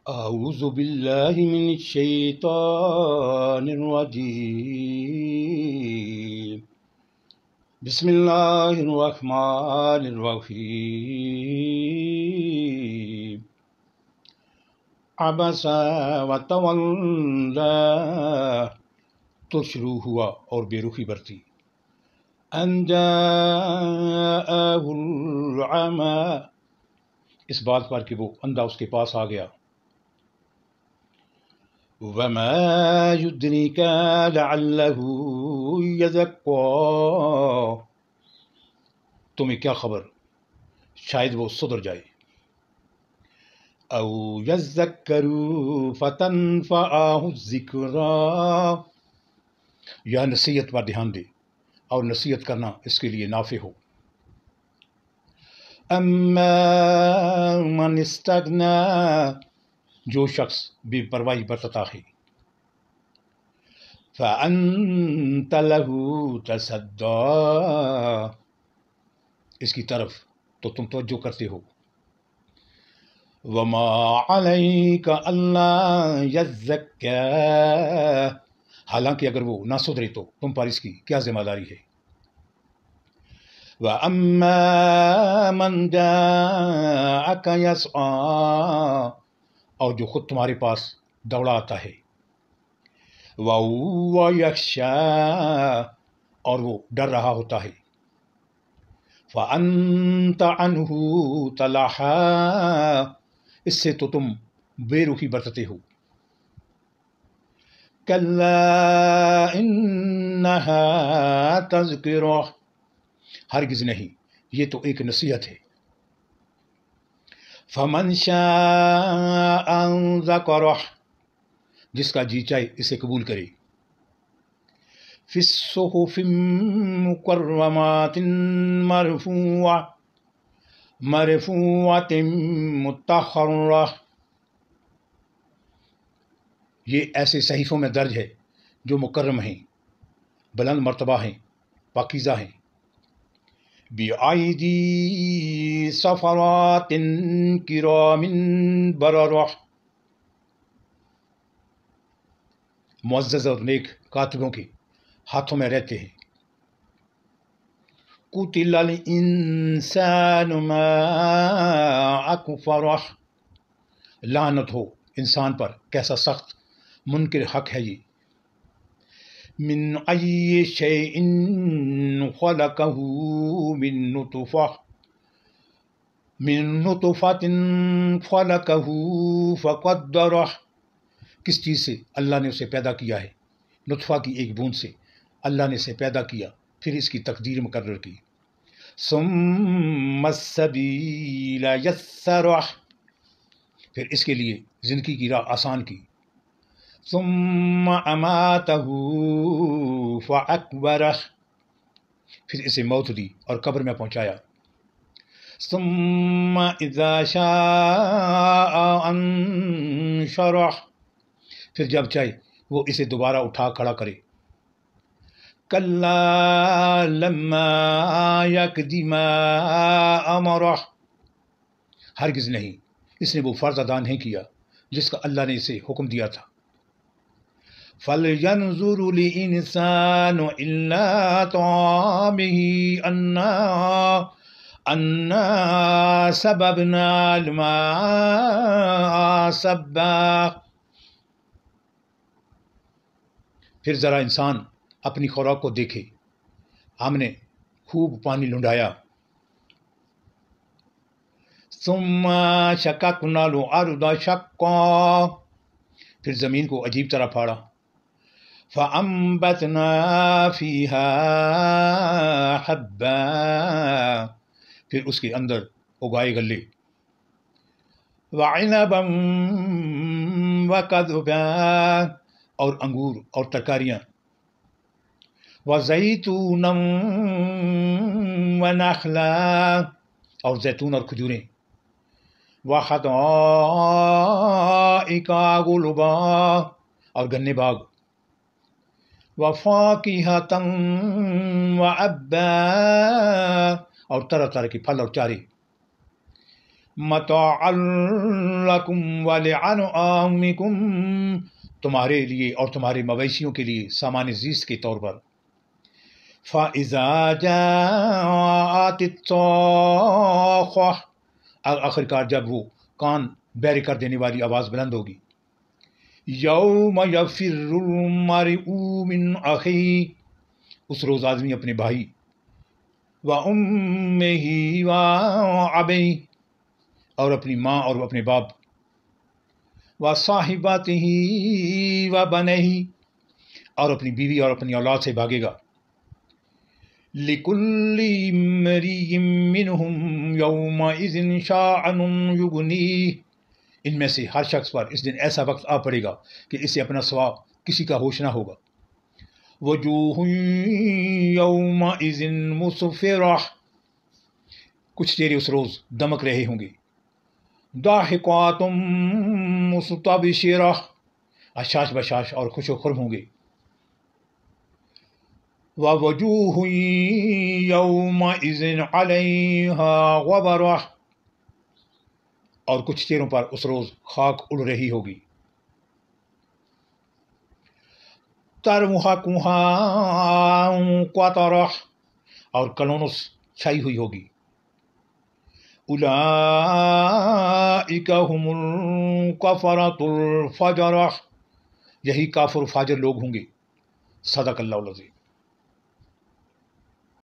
أعوذ بالله من الشيطان الرجيم. بسم الله الرحمن الرحيم. عبس وتولى، تو شروع ہوا اور بے رخی برتی. ان جاءه العمى، اس بات پر کہ وہ اندھا اس کے پاس آ گیا. وما يدريك لعله يزكى، تمہیں کیا خبر شاید وہ سدھر جائے. او يذكر فتنفعه الذكرى، یا نصیحت پر دھیان دے اور نصیحت کرنا اس کے لیے نافع ہو. اما من استغنى، جو شخص بے پرواہی برتتا ہے. فأنت له تصدى، اس کی طرف تو تم توجہ کرتے ہو. وما عليك ألا يزكى، حالانکہ اگر وہ نہ سدھرے تو تم پر اس کی کیا ذمہ داری ہے. وأما من جاءك يسعى، اور جو خود تمہارے پاس دوڑا آتا ہے. وَهُوَ يَخْشَىٰ، اور وہ ڈر رہا ہوتا ہے. فَأَنْتَ عَنْهُ تَلَهَّىٰ، اس سے تو تم بے رخی برتتے ہو. كَلَّا إِنَّهَا تَذْكِرَةٌ، ہرگز نہیں، یہ تو ایک نصیحت ہے. فَمَنْ شَاءَ ذَكَرَهُ، جس کا جی چاہے اسے قبول کرے. فِي الصُّحُفِ مُكَرَّمَاتٍ مَّرْفُوعَةٍ مُطَهَّرَةٍ، یہ ایسے صحیفوں میں درج ہے جو مکرم ہیں، بلند مرتبہ ہیں، پاکیزہ ہیں. بِأَيْدِي سَفَرَاتٍ كِرَامٍ بَرَرَةٍ، معزز اور نیک کاتبوں کے ہاتھوں میں رہتے ہیں. قُتِلَ الْإِنسَانُ مَا أَكْفَرَهُ، لعنت ہو انسان پر، کیسا سخت منکر حق ہے یہ. من أَيِّ شَيْءٍ خَلَقَهُ، من نطفة خَلَقَهُ فَقَدَّرَهُ، کس چیز سے اللہ نے اسے پیدا کیا ہے. نطفہ کی ایک بوند سے اللہ نے اسے پیدا کیا، پھر اس کی تقدیر مقرر کی. ثم السبیل یسرہ، پھر اس کے لیے زندگی کی راہ آسان کی. ثم اماتہ فاکبرہ، پھر اسے موت دی اور قبر میں پہنچایا. ثم اذا شاء انشرہ، پھر جب چاہے وہ اسے دوبارہ اٹھا کھڑا کرے. کلا لما یقض ما امرہ، ہرگز نہیں، اس نے وہ فرض ادا نہیں کیا جس کا اللہ نے اسے حکم دیا تھا. فَلْيَنْظُرُ الْإِنسَانُ إِلَّا طَعَامِهِ أَنَّا سَبَبْنَا الْمَاءَ صَبًّا، پھر ذرا انسان اپنی خوراک کو دیکھے، ہم نے خوب پانی لنڈایا. ثم شققنا الارض شقا، پھر زمین کو عجیب طرح پھاڑا. فانبتنا فیہا حبا، پھر اس کے اندر اگائے گلے. وعنبا وقضبا، اور انگور اور ترکاریاں. وزیتونا ونخلا، اور زیتون اور کھجوریں. وحدائق غلبا، اور گنے باغ. وفاکہۃ وابا، اور طرح طرح کے پھل اور چارے. متاعا لکم ولانعامکم، تمہارے لیے اور تمہارے مویشیوں کے لیے سامان زیست کے طور پر. فَإِذَا جَاءَتِ الصَّاخَّةُ، آخرکار جب وہ کان بہرے کر دینے والی آواز بلند ہوگی. یوم یفر المرء من اخیہ، اس روز آدمی اپنے بھائی، وَأُمِّهِ وَأَبِيهِ، اور اپنی ماں اور اپنے باپ، وَصَاحِبَتِهِ وَبَنِيهِ، اور اپنی بیوی اور اپنی اولاد سے بھاگے گا. لِكُلِّ امْرِئٍ مِّنْهُمْ يَوْمَئِذٍ شَأْنٌ يُغْنِيهِ، ان میں سے ہر شخص پر اس دن ایسا وقت آ پڑے گا کہ اسے اپنا سوا کسی کا ہوش نہ ہوگا. وجوہ یومئذ مسفرہ، کچھ چہرے اس روز دمک رہے ہوں گے. ضاحکات مستبشرہ، اشاش بشاش اور خوش و خرم ہوں گے. ووجوہ یومئذ علیہا غبرہ، اور کچھ چہروں پر اس روز خاک اڑ رہی ہوگی. ترمحقها قطرہ، اور کلونس چھائی ہوئی ہوگی. اولئک هم الکفرۃ الفجرہ، یہی کافر و فاجر لوگ ہوں گے. صدق اللہ العظیم.